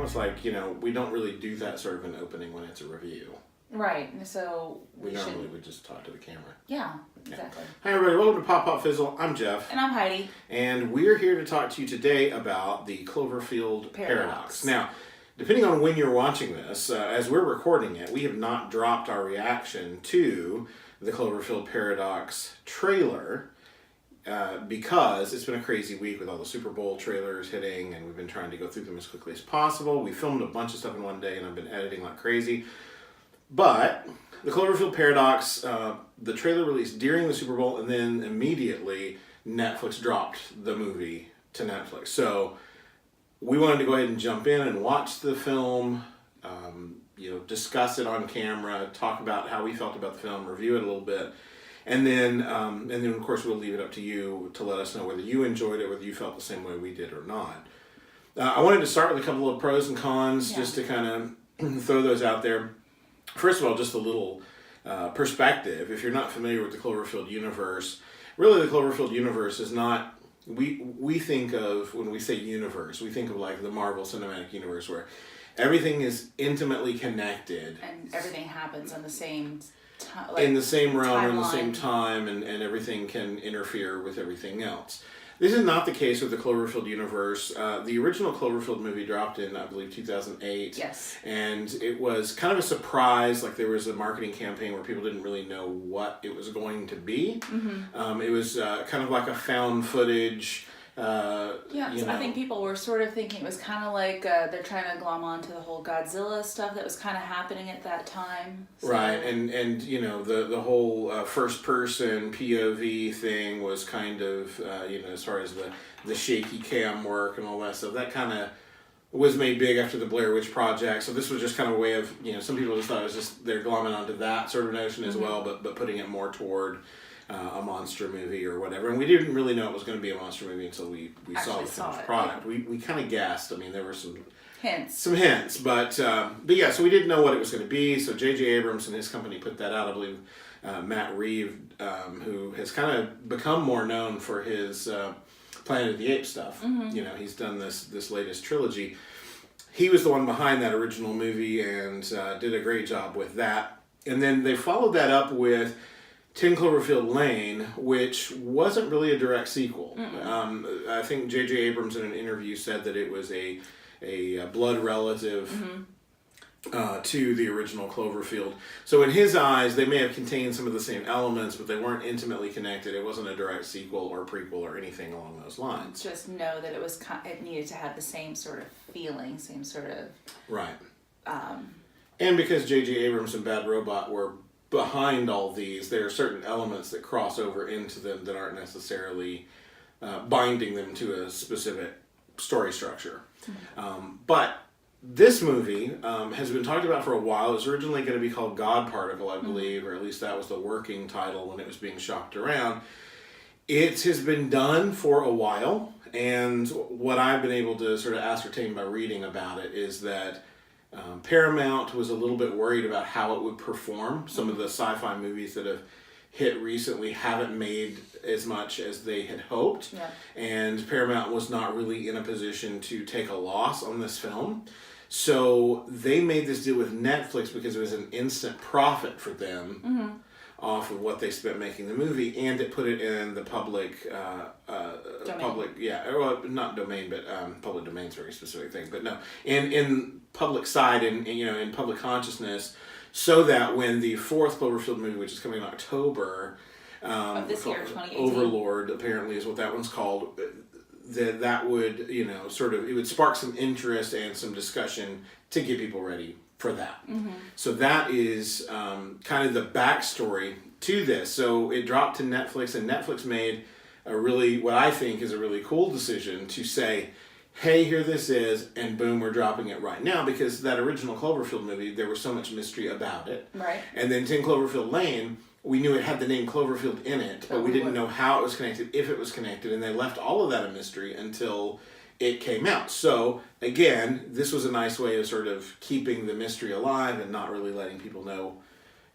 almost like, we don't really do that sort of an opening when it's a review. Right, and so we normally would just talk to the camera. Yeah, exactly. Hi everybody, welcome to Pop Pop Fizzle. I'm Jeff. And I'm Heidi. And we're here to talk to you today about the Cloverfield Paradox. Now, depending on when you're watching this, as we're recording it, we have not dropped our reaction to the Cloverfield Paradox trailer because it's been a crazy week with all the Super Bowl trailers hitting, and we've been trying to go through them as quickly as possible. We filmed a bunch of stuff in one day, and I've been editing like crazy. But the Cloverfield Paradox, the trailer released during the Super Bowl, and then immediately Netflix dropped the movie to Netflix. So we wanted to go ahead and jump in and watch the film, discuss it on camera, talk about how we felt about the film, review it a little bit, and then of course we'll leave it up to you to let us know whether you enjoyed it, whether you felt the same way we did or not. I wanted to start with a couple of pros and cons, just to kind of throw those out there. First of all, just a little perspective. If you're not familiar with the Cloverfield universe, really the Cloverfield universe is not, we think of, when we say universe, we think of like the Marvel Cinematic Universe where everything is intimately connected. And everything happens in the same time. In the same realm, in the timeline. same time, and everything can interfere with everything else. This is not the case with the Cloverfield universe. The original Cloverfield movie dropped in, I believe, 2008. Yes. And it was kind of a surprise. Like, there was a marketing campaign where people didn't really know what it was going to be. Mm-hmm. It was kind of like a found footage. I think people were sort of thinking it was kind of like they're trying to glom onto the whole Godzilla stuff that was kind of happening at that time. So. Right, and the whole first person POV thing was kind of as far as the shaky cam work and all that stuff, that kind of was made big after the Blair Witch Project. So this was just kind of a way of, some people just thought it was just they're glomming onto that sort of notion as well, but putting it more toward a monster movie or whatever. And we didn't really know it was going to be a monster movie until we saw the finished product. Yeah. We kind of guessed. I mean, there were some hints, but yeah, so we didn't know what it was going to be. So J.J. Abrams and his company put that out. I believe Matt Reeves, who has kind of become more known for his Planet of the Apes stuff. Mm-hmm. He's done this latest trilogy. He was the one behind that original movie and did a great job with that. And then they followed that up with 10 Cloverfield Lane, which wasn't really a direct sequel. I think J.J. Abrams in an interview said that it was a blood relative to the original Cloverfield. So in his eyes, they may have contained some of the same elements, but they weren't intimately connected. It wasn't a direct sequel or prequel or anything along those lines. Just know that it needed to have the same sort of feeling, same sort of... Right. And because J.J. Abrams and Bad Robot were behind all these, there are certain elements that cross over into them that aren't necessarily binding them to a specific story structure. But this movie has been talked about for a while. It was originally going to be called God Particle, I believe, or at least that was the working title when it was being shopped around. It has been done for a while, and what I've been able to sort of ascertain by reading about it is that Paramount was a little bit worried about how it would perform. Some of the sci-fi movies that have hit recently haven't made as much as they had hoped. Yeah. And Paramount was not really in a position to take a loss on this film. So they made this deal with Netflix because it was an instant profit for them off of what they spent making the movie, and it put it in the public not domain, but public domain's a very specific thing, but no, in public side and in public consciousness, so that when the fourth Cloverfield movie, which is coming in October, of this year, 2018, Overlord apparently is what that one's called, that would it would spark some interest and some discussion to get people ready for that. So that is kind of the backstory to this. So it dropped to Netflix, and Netflix made what I think is a really cool decision to say, hey, here this is, and boom, we're dropping it right now, because that original Cloverfield movie, there was so much mystery about it. Right. And then 10 Cloverfield Lane, we knew it had the name Cloverfield in it, but we didn't know how it was connected, if it was connected, and they left all of that a mystery until it came out. So, again, this was a nice way of sort of keeping the mystery alive and not really letting people know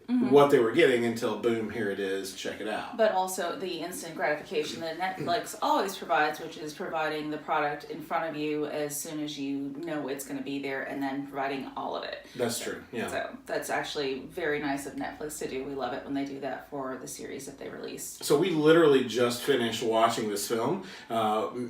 what they were getting until boom, here it is, check it out. But also the instant gratification that Netflix always provides, which is providing the product in front of you as soon as you know it's going to be there, and then providing all of it. That's true, yeah. So that's actually very nice of Netflix to do. We love it when they do that for the series that they release. So we literally just finished watching this film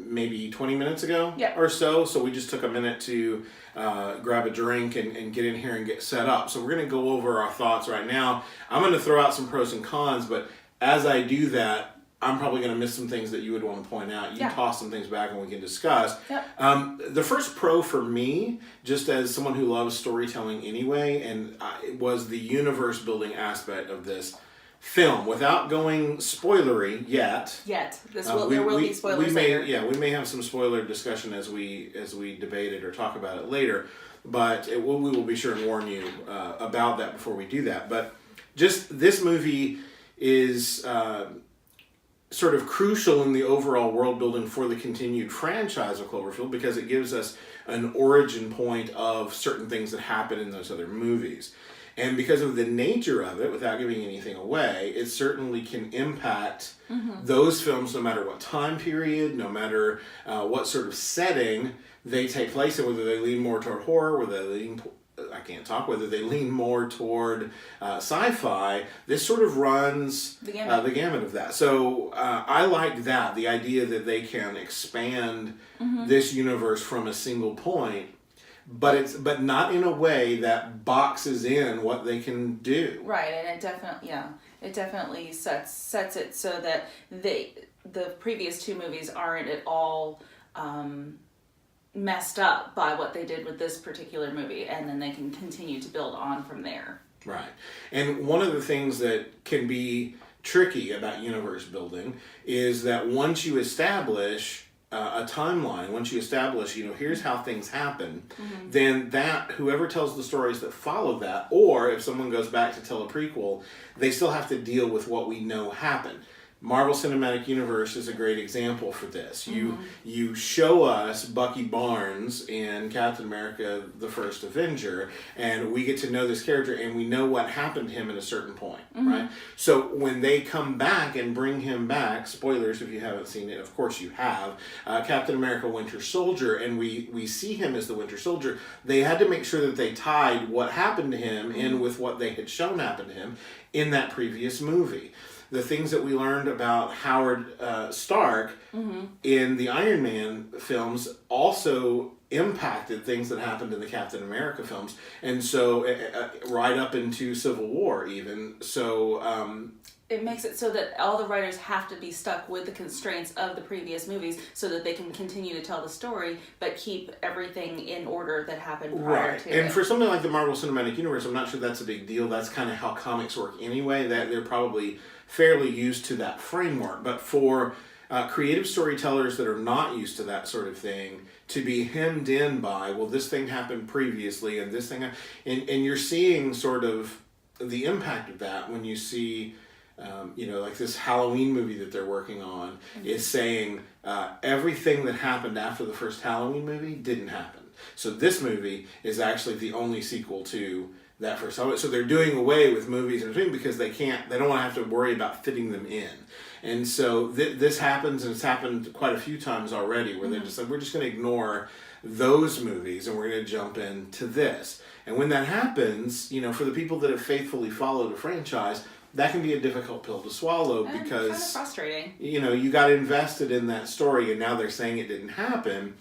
maybe 20 minutes ago or so. So we just took a minute to grab a drink and get in here and get set up. So we're going to go over our thoughts right now. I'm going to throw out some pros and cons, but as I do that, I'm probably going to miss some things that you would want to point out. You toss some things back and we can discuss. The first pro for me, just as someone who loves storytelling anyway, was the universe building aspect of this film. Without going spoilery yet. There will be spoilers later. Yeah, we may have some spoiler discussion as we debate it or talk about it later. But we will be sure and warn you about that before we do that. But just this movie is sort of crucial in the overall world building for the continued franchise of Cloverfield, because it gives us an origin point of certain things that happen in those other movies. And because of the nature of it, without giving anything away, it certainly can impact those films no matter what time period, no matter what sort of setting they take place in, whether they lean more toward horror, whether they lean more toward sci-fi. This sort of runs the gamut of that. So I like that, the idea that they can expand this universe from a single point, but not in a way that boxes in what they can do. Right, and it definitely sets it so that the previous two movies aren't at all messed up by what they did with this particular movie, and then they can continue to build on from there. Right. And one of the things that can be tricky about universe building is that once you establish a timeline, once you establish, here's how things happen, then whoever tells the stories that follow that, or if someone goes back to tell a prequel, they still have to deal with what we know happened. Marvel Cinematic Universe is a great example for this. You show us Bucky Barnes in Captain America: The First Avenger, and we get to know this character, and we know what happened to him at a certain point, right? So when they come back and bring him back, spoilers if you haven't seen it, of course you have, Captain America: Winter Soldier, and we see him as the Winter Soldier, they had to make sure that they tied what happened to him in with what they had shown happened to him in that previous movie. The things that we learned about Howard Stark in the Iron Man films also impacted things that happened in the Captain America films, and so right up into Civil War even. So it makes it so that all the writers have to be stuck with the constraints of the previous movies so that they can continue to tell the story, but keep everything in order that happened prior to it. And for something like the Marvel Cinematic Universe, I'm not sure that's a big deal. That's kind of how comics work anyway, that they're probably fairly used to that framework. But for creative storytellers that are not used to that sort of thing, to be hemmed in by, well, this thing happened previously, and this thing, and you're seeing sort of the impact of that when you see, like this Halloween movie that they're working on is saying everything that happened after the first Halloween movie didn't happen. So this movie is actually the only sequel to that first Halloween. So they're doing away with movies and things because they don't want to have to worry about fitting them in. And so this happens, and it's happened quite a few times already, where they're just like, we're just going to ignore those movies and we're going to jump into this. And when that happens, for the people that have faithfully followed a franchise, that can be a difficult pill to swallow, and because kind of frustrating. You got invested in that story, and now they're saying it didn't happen.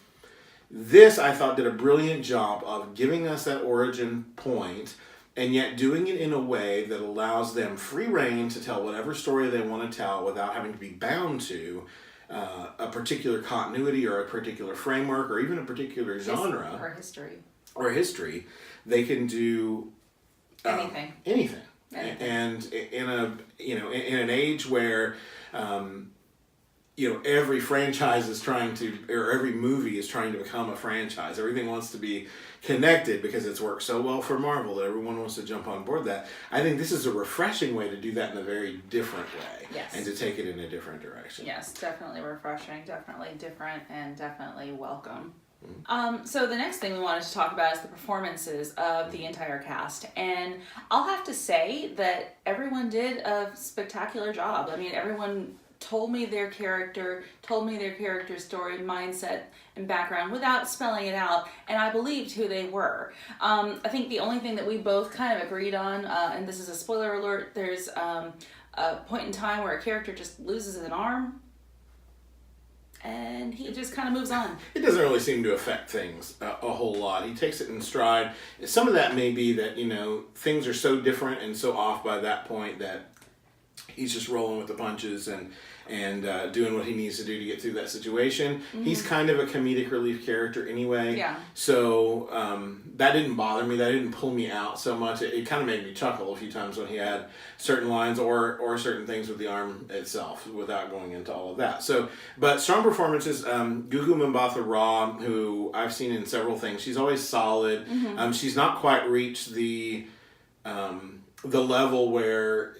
This, I thought, did a brilliant job of giving us that origin point, and yet doing it in a way that allows them free reign to tell whatever story they want to tell without having to be bound to a particular continuity or a particular framework or even a particular genre or history. They can do anything. And in an age where every franchise is trying to, or every movie is trying to become a franchise. Everything wants to be connected because it's worked so well for Marvel that everyone wants to jump on board that. I think this is a refreshing way to do that in a very different way. Yes. And to take it in a different direction. Yes, definitely refreshing, definitely different, and definitely welcome. So the next thing we wanted to talk about is the performances of the entire cast. And I'll have to say that everyone did a spectacular job. I mean, everyone told me their character, told me their character story, mindset, and background without spelling it out, and I believed who they were. I think the only thing that we both kind of agreed on, and this is a spoiler alert, there's a point in time where a character just loses an arm, and he just kind of moves on. It doesn't really seem to affect things a whole lot. He takes it in stride. Some of that may be that, things are so different and so off by that point that he's just rolling with the punches and doing what he needs to do to get through that situation. Mm-hmm. He's kind of a comedic relief character anyway. Yeah. So that didn't bother me. That didn't pull me out so much. It kind of made me chuckle a few times when he had certain lines or certain things with the arm itself without going into all of that. So, but strong performances. Gugu Mbatha-Raw, who I've seen in several things, she's always solid. Mm-hmm. She's not quite reached the level where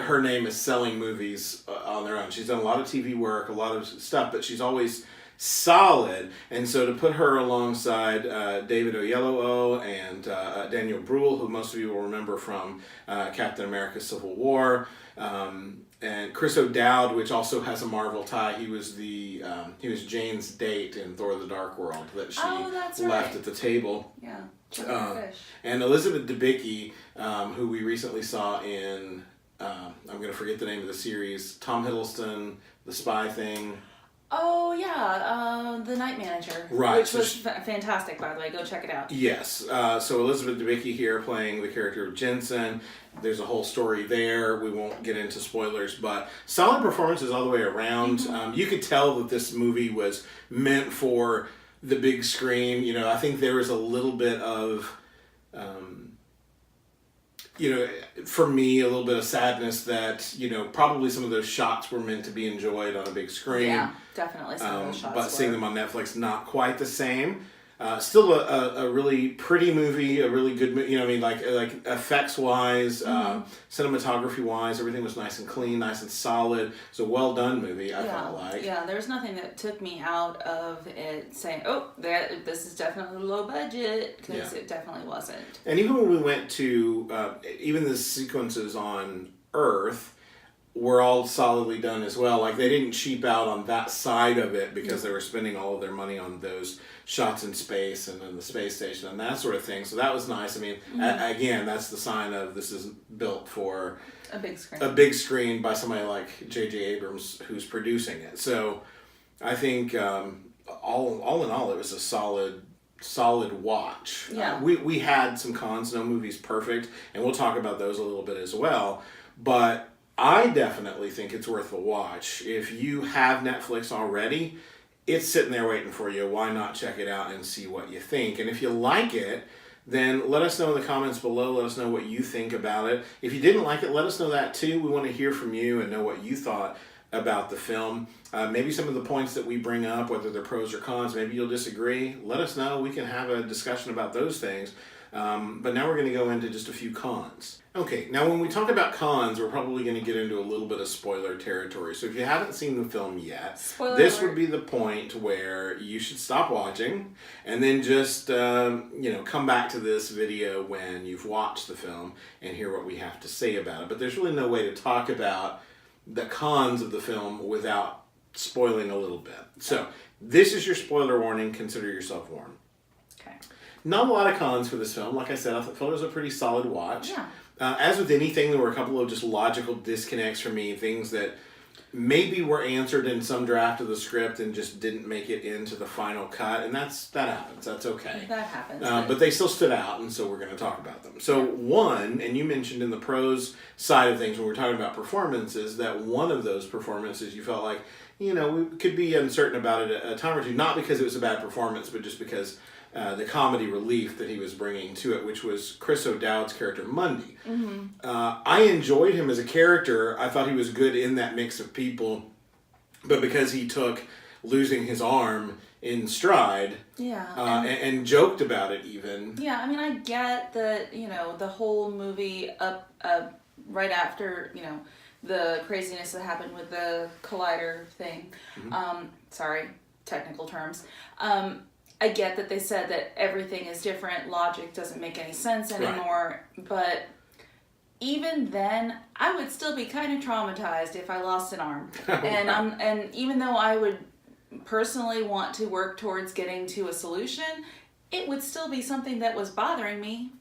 her name is selling movies on their own. She's done a lot of TV work, a lot of stuff, but she's always solid. And so to put her alongside David Oyelowo and Daniel Bruhl, who most of you will remember from Captain America: Civil War, and Chris O'Dowd, which also has a Marvel tie. He was Jane's date in Thor: The Dark World that she left at the table. Yeah. And Elizabeth Debicki, who we recently saw in, I'm going to forget the name of the series, Tom Hiddleston, The Spy Thing. Oh, yeah, The Night Manager. Right. Which was fantastic, by the way. Go check it out. Yes. So Elizabeth Debicki here playing the character of Jensen. There's a whole story there. We won't get into spoilers, but solid performances all the way around. Mm-hmm. You could tell that this movie was meant for the big screen. I think there was a little bit of, for me, a little bit of sadness that, probably some of those shots were meant to be enjoyed on a big screen. Yeah, definitely some of those shots but seeing them on Netflix, not quite the same. Still a really pretty movie, a really good movie. Like effects wise, cinematography wise, everything was nice and clean, nice and solid. It's a well done movie. I felt like. Yeah, there was nothing that took me out of it saying, "Oh, this is definitely low budget," because it definitely wasn't. And even when we went to even the sequences on Earth were all solidly done as well. Like they didn't cheap out on that side of it because they were spending all of their money on those shots in space and in the space station and that sort of thing. So that was nice. I mean, again, that's the sign of this is built for a big screen. A big screen by somebody like J.J. Abrams who's producing it. So I think all in all, it was a solid watch. Yeah. We had some cons. No movie's perfect, and we'll talk about those a little bit as well. But I definitely think it's worth a watch. If you have Netflix already, it's sitting there waiting for you. Why not check it out and see what you think? And if you like it, then let us know in the comments below. Let us know what you think about it. If you didn't like it, let us know that too. We want to hear from you and know what you thought about the film. Maybe some of the points that we bring up, whether they're pros or cons, maybe you'll disagree. Let us know. We can have a discussion about those things. But now we're going to go into just a few cons. Okay, now when we talk about cons, we're probably going to get into a little bit of spoiler territory. So if you haven't seen the film yet, this would be the point where you should stop watching and then just, come back to this video when you've watched the film and hear what we have to say about it. But there's really no way to talk about the cons of the film without spoiling a little bit. So this is your spoiler warning. Consider yourself warned. Okay. Not a lot of cons for this film. Like I said, I thought it was a pretty solid watch. Yeah. As with anything, there were a couple of just logical disconnects for me, things that maybe were answered in some draft of the script and just didn't make it into the final cut, and that happens. That's okay. That happens. But they still stood out, and so we're going to talk about them. So one, and you mentioned in the pros side of things when we're talking about performances, that one of those performances you felt like, we could be uncertain about it a time or two, not because it was a bad performance, but just because the comedy relief that he was bringing to it, which was Chris O'Dowd's character, Mundy. Mm-hmm. I enjoyed him as a character. I thought he was good in that mix of people, but because he took losing his arm in stride and joked about it even. Yeah, I mean, I get that, the whole movie up right after, the craziness that happened with the collider thing. Mm-hmm. Sorry. technical terms. I get that they said that everything is different, logic doesn't make any sense anymore, but even then, I would still be kind of traumatized if I lost an arm. And even though I would personally want to work towards getting to a solution, it would still be something that was bothering me.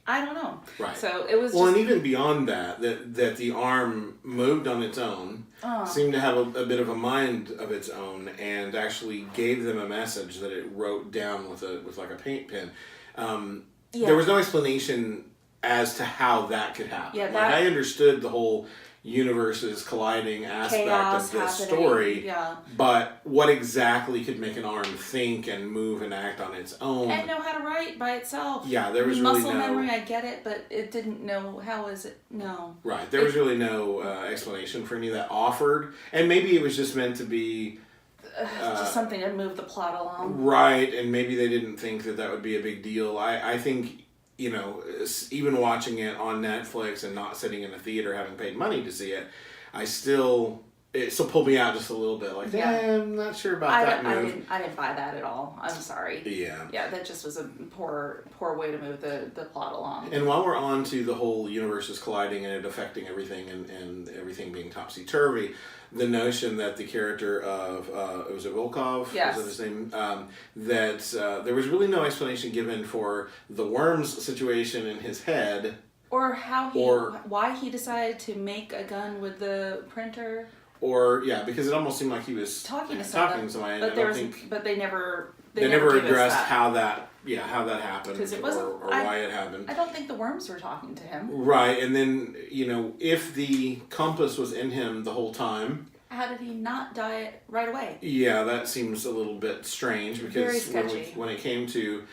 I don't know. Right. So it was. Well, and even beyond that the arm moved on its own, seemed to have a bit of a mind of its own, and actually gave them a message that it wrote down with like a paint pen. There was no explanation as to how that could happen. Yeah, like, I understood the whole universes colliding aspect of this story, but what exactly could make an arm think and move and act on its own and know how to write by itself? Yeah, there was really muscle memory. I get it, but it didn't know how is it. No, right. There was really no explanation for any of that offered, and maybe it was just meant to be just something to move the plot along. Right, and maybe they didn't think that would be a big deal. I think, even watching it on Netflix and not sitting in a theater having paid money to see it, it still pulled me out just a little bit. Like, I'm not sure about that move. I didn't buy that at all. I'm sorry. Yeah. Yeah, that just was a poor way to move the plot along. And while we're on to the whole universes colliding and it affecting everything and everything being topsy-turvy, the notion that the character of, was it Volkov? Yes. Was that his name? That there was really no explanation given for the worm's situation in his head. Or why he decided to make a gun with the printer. Or, because it almost seemed like he was talking to somebody. But they never addressed how that happened or why it happened. I don't think the worms were talking to him. Right, and then, if the compass was in him the whole time, how did he not die right away? Yeah, that seems a little bit strange because when it came to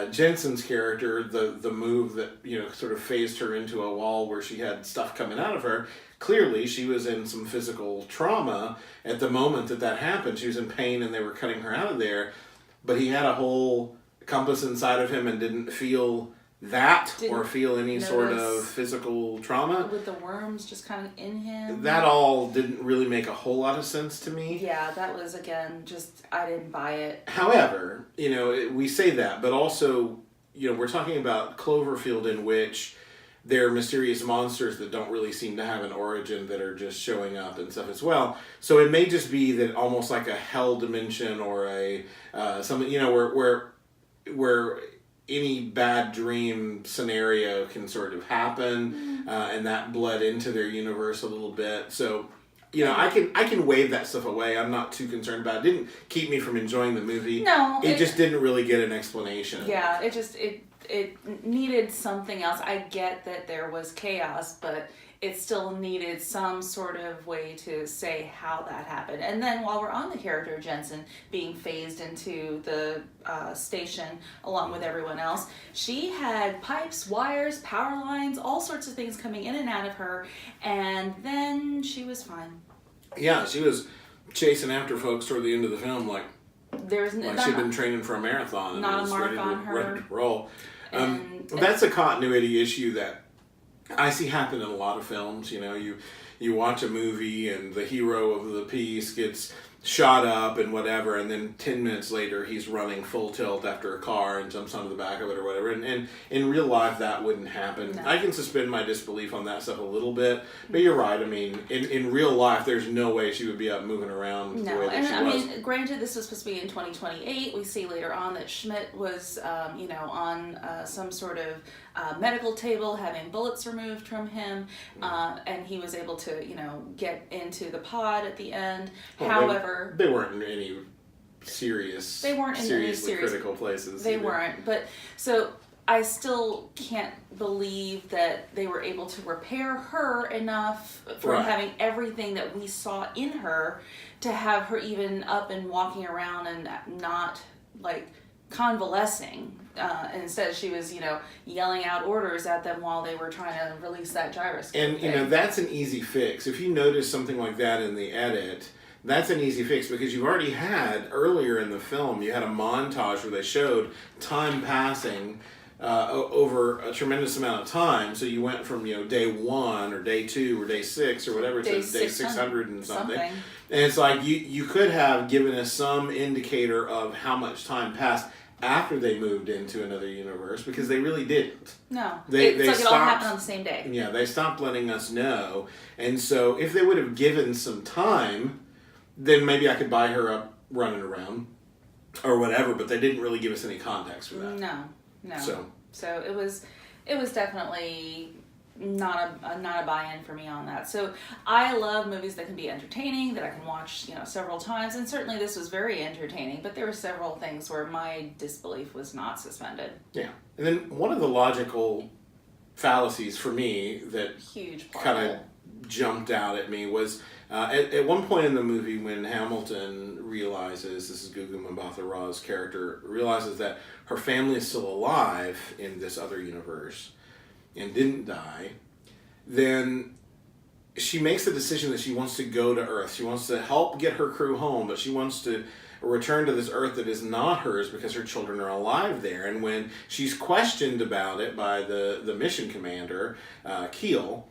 Jensen's character, the move that sort of phased her into a wall where she had stuff coming out of her. Clearly, she was in some physical trauma at the moment that happened. She was in pain, and they were cutting her out of there. But he had a whole compass inside of him and didn't feel or feel any sort of physical trauma. With the worms just kind of in him. That all didn't really make a whole lot of sense to me. Yeah, that was, again, I didn't buy it. However, we say that, but also, we're talking about Cloverfield, in which there are mysterious monsters that don't really seem to have an origin, that are just showing up and stuff as well. So it may just be that almost like a hell dimension or a something, where any bad dream scenario can sort of happen, and that bled into their universe a little bit. So, I can wave that stuff away. I'm not too concerned about it. It didn't keep me from enjoying the movie. No. It just didn't really get an explanation. Yeah, it needed something else. I get that there was chaos, but it still needed some sort of way to say how that happened. And then while we're on the character of Jensen being phased into the station along with everyone else, she had pipes, wires, power lines, all sorts of things coming in and out of her, and then she was fine. Yeah, she was chasing after folks toward the end of the film like she'd been training for a marathon and not was a mark ready on her. to roll. That's a continuity issue that I see happen in a lot of films. You watch a movie and the hero of the piece gets shot up and whatever, and then 10 minutes later he's running full tilt after a car and jumps onto the back of it or whatever. And in real life that wouldn't happen. No. I can suspend my disbelief on that stuff a little bit, but you're right. I mean, in real life there's no way she would be up moving around the way that she was. I mean, granted, this was supposed to be in 2028. We see later on that Schmidt was, on some sort of medical table having bullets removed from him, and he was able to, get into the pod at the end. Well, however, they weren't in any seriously critical places. They weren't, but so I still can't believe that they were able to repair her enough from having everything that we saw in her to have her even up and walking around and not convalescing. Instead, she was, yelling out orders at them while they were trying to release that gyroscope. And that's an easy fix. If you notice something like that in the edit, that's an easy fix, because you've already had, earlier in the film, you had a montage where they showed time passing over a tremendous amount of time. So you went from day 1 or day 2 or day 6 or whatever to day 600 and something. And it's like you could have given us some indicator of how much time passed after they moved into another universe, because they really didn't. No, they like stopped, it all happened on the same day. Yeah, they stopped letting us know. And so if they would have given some time, then maybe I could buy her up running around or whatever, but they didn't really give us any context for that. No. So it was definitely not a buy-in for me on that. So I love movies that can be entertaining, that I can watch, several times, and certainly this was very entertaining, but there were several things where my disbelief was not suspended. Yeah. And then one of the logical fallacies for me that kind of jumped out at me was at one point in the movie when Hamilton realizes, this is Gugu Mbatha-Raw's character, realizes that her family is still alive in this other universe and didn't die, then she makes the decision that she wants to go to Earth. She wants to help get her crew home, but she wants to return to this Earth that is not hers because her children are alive there. And when she's questioned about it by the mission commander, Keel,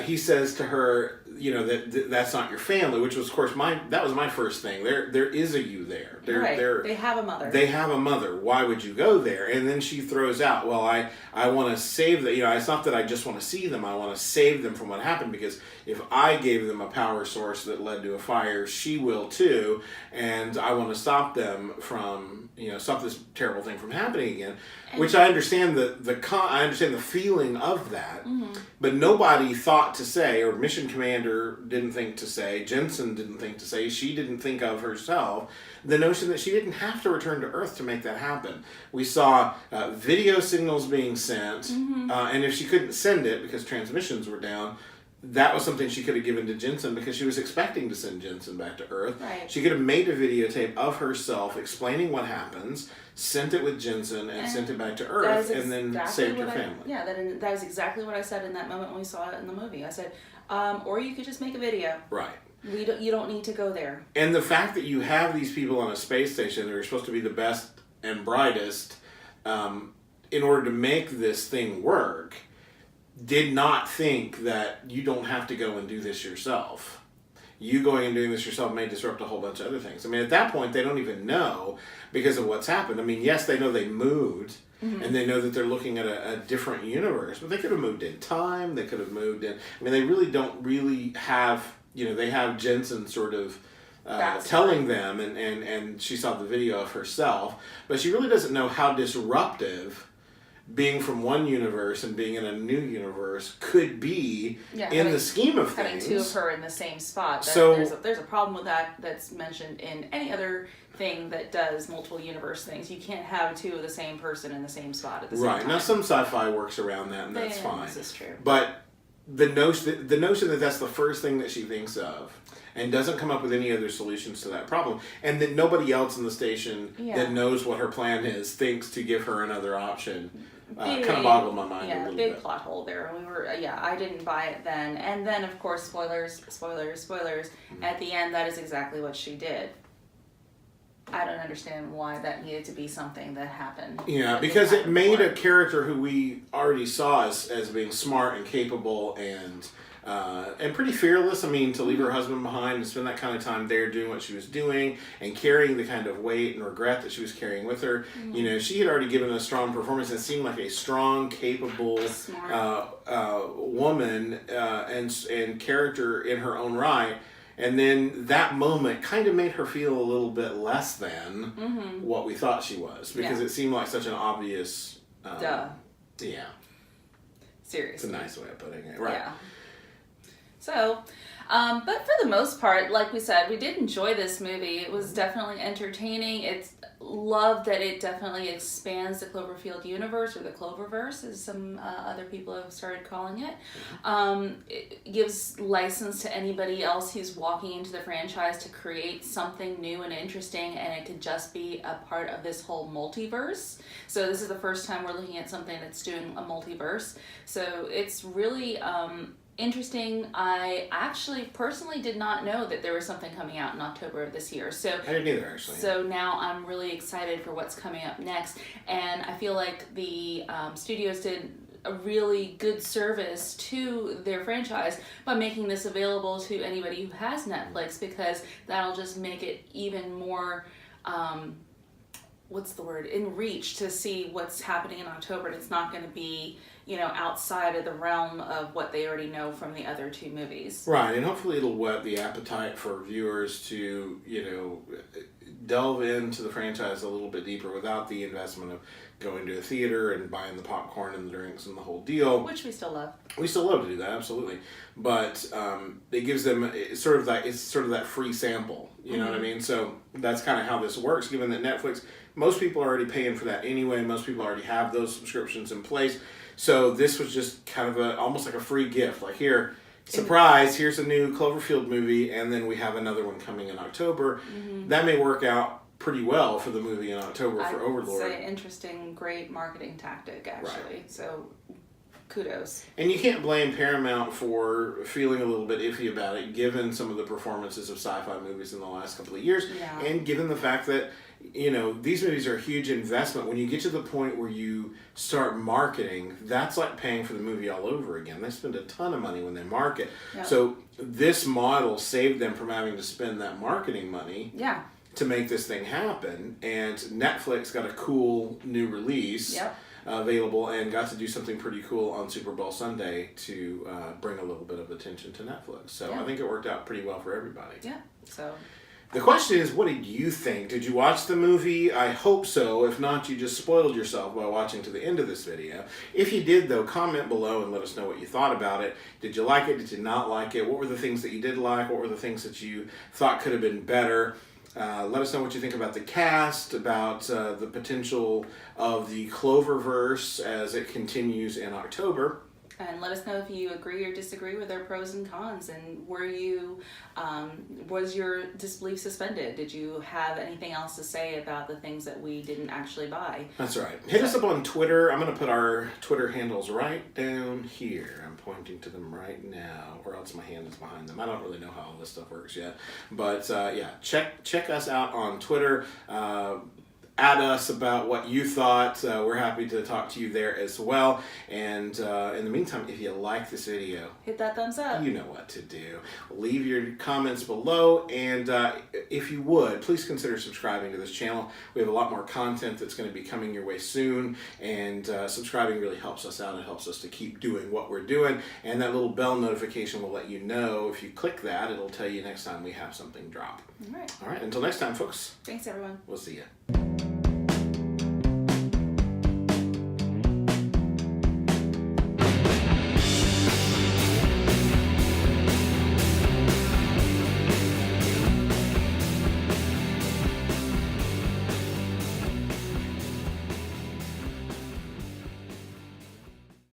he says to her, that's not your family, which was, of course, that was my first thing. There is a you there. They have a mother. They have a mother. Why would you go there? And then she throws out, well, I want to save them. It's not that I just want to see them. I want to save them from what happened, because if I gave them a power source that led to a fire, she will too. And I want to stop them from, stop this terrible thing from happening again. Which I understand I understand the feeling of that, but nobody thought to say, or mission commander didn't think to say, Jensen didn't think to say, she didn't think of herself, the notion that she didn't have to return to Earth to make that happen. We saw video signals being sent, and if she couldn't send it because transmissions were down, that was something she could have given to Jensen, because she was expecting to send Jensen back to Earth. Right. She could have made a videotape of herself explaining what happens, sent it with Jensen, and sent it back to Earth, and then saved her family. Yeah, that is exactly what I said in that moment when we saw it in the movie. I said, or you could just make a video. Right. You don't need to go there. And the fact that you have these people on a space station that are supposed to be the best and brightest in order to make this thing work, did not think that you don't have to go and do this yourself. You going and doing this yourself may disrupt a whole bunch of other things. I mean, at that point, they don't even know because of what's happened. I mean, yes, they know they moved, and they know that they're looking at a different universe, but they could have moved in time, they could have moved in... I mean, they really don't really have... they have Jensen sort of telling them, and she saw the video of herself, but she really doesn't know how disruptive being from one universe and being in a new universe could be in the scheme of things. Having two of her in the same spot. So there's a problem with that that's mentioned in any other thing that does multiple universe things. You can't have two of the same person in the same spot at the same time. Right. Now some sci-fi works around that, and that's fine. This is true. But the notion that that's the first thing that she thinks of, and doesn't come up with any other solutions to that problem, and that nobody else in the station that knows what her plan is thinks to give her another option, kind of boggled my mind a little bit. Yeah, big plot hole there. We were, I didn't buy it then. And then, of course, spoilers. At the end, that is exactly what she did. I don't understand why that needed to be something that happened. Yeah, because it made a character who we already saw as being smart and capable and pretty fearless. I mean, to leave her husband behind and spend that kind of time there doing what she was doing and carrying the kind of weight and regret that she was carrying with her. She had already given a strong performance and seemed like a strong, capable woman and character in her own right. And then that moment kind of made her feel a little bit less than what we thought she was, because it seemed like such an obvious... Duh. Yeah. Seriously. It's a nice way of putting it. Right. Yeah. So, but for the most part, like we said, we did enjoy this movie. It was definitely entertaining. It's love that it definitely expands the Cloverfield universe, or the Cloververse, as some other people have started calling it. It gives license to anybody else who's walking into the franchise to create something new and interesting, and it could just be a part of this whole multiverse. So this is the first time we're looking at something that's doing a multiverse. So it's really... interesting. I actually personally did not know that there was something coming out in October of this year. So I didn't either, actually. So now I'm really excited for what's coming up next, and I feel like the studios did a really good service to their franchise by making this available to anybody who has Netflix, because that'll just make it even more in reach to see what's happening in October. And it's not going to be, outside of the realm of what they already know from the other two movies. Right, and hopefully it'll whet the appetite for viewers to, delve into the franchise a little bit deeper without the investment of going to a theater and buying the popcorn and the drinks and the whole deal. Which we still love. We still love to do that, absolutely. But it gives them it's sort of that free sample. You know what I mean? So that's kind of how this works. Given that Netflix, most people are already paying for that anyway. Most people already have those subscriptions in place. So this was just kind of almost like a free gift. Like, here, surprise! Here's a new Cloverfield movie, and then we have another one coming in October. That may work out pretty well for the movie in October for Overlord. It's an interesting, great marketing tactic, actually. Right. So, kudos. And you can't blame Paramount for feeling a little bit iffy about it, given some of the performances of sci-fi movies in the last couple of years, and given the fact that these movies are a huge investment. When you get to the point where you start marketing, that's like paying for the movie all over again. They spend a ton of money when they market. Yep. So this model saved them from having to spend that marketing money to make this thing happen. And Netflix got a cool new release available and got to do something pretty cool on Super Bowl Sunday to bring a little bit of attention to Netflix. So I think it worked out pretty well for everybody. Yeah, so... The question is, what did you think? Did you watch the movie? I hope so. If not, you just spoiled yourself by watching to the end of this video. If you did, though, comment below and let us know what you thought about it. Did you like it? Did you not like it? What were the things that you did like? What were the things that you thought could have been better? Let us know what you think about the cast, about the potential of the Cloververse as it continues in October. And let us know if you agree or disagree with our pros and cons, and was your disbelief suspended? Did you have anything else to say about the things that we didn't actually buy? That's right. Hit us up on Twitter. I'm going to put our Twitter handles right down here. I'm pointing to them right now, or else my hand is behind them. I don't really know how all this stuff works yet. But check us out on Twitter. Add us about what you thought. We're happy to talk to you there as well. And in the meantime, if you like this video, hit that thumbs up. You know what to do. Leave your comments below, and if you would, please consider subscribing to this channel. We have a lot more content that's going to be coming your way soon, and subscribing really helps us out. It helps us to keep doing what we're doing, and that little bell notification will let you know. If you click that, it'll tell you next time we have something drop. All right. Until next time, folks. Thanks, everyone. We'll see you.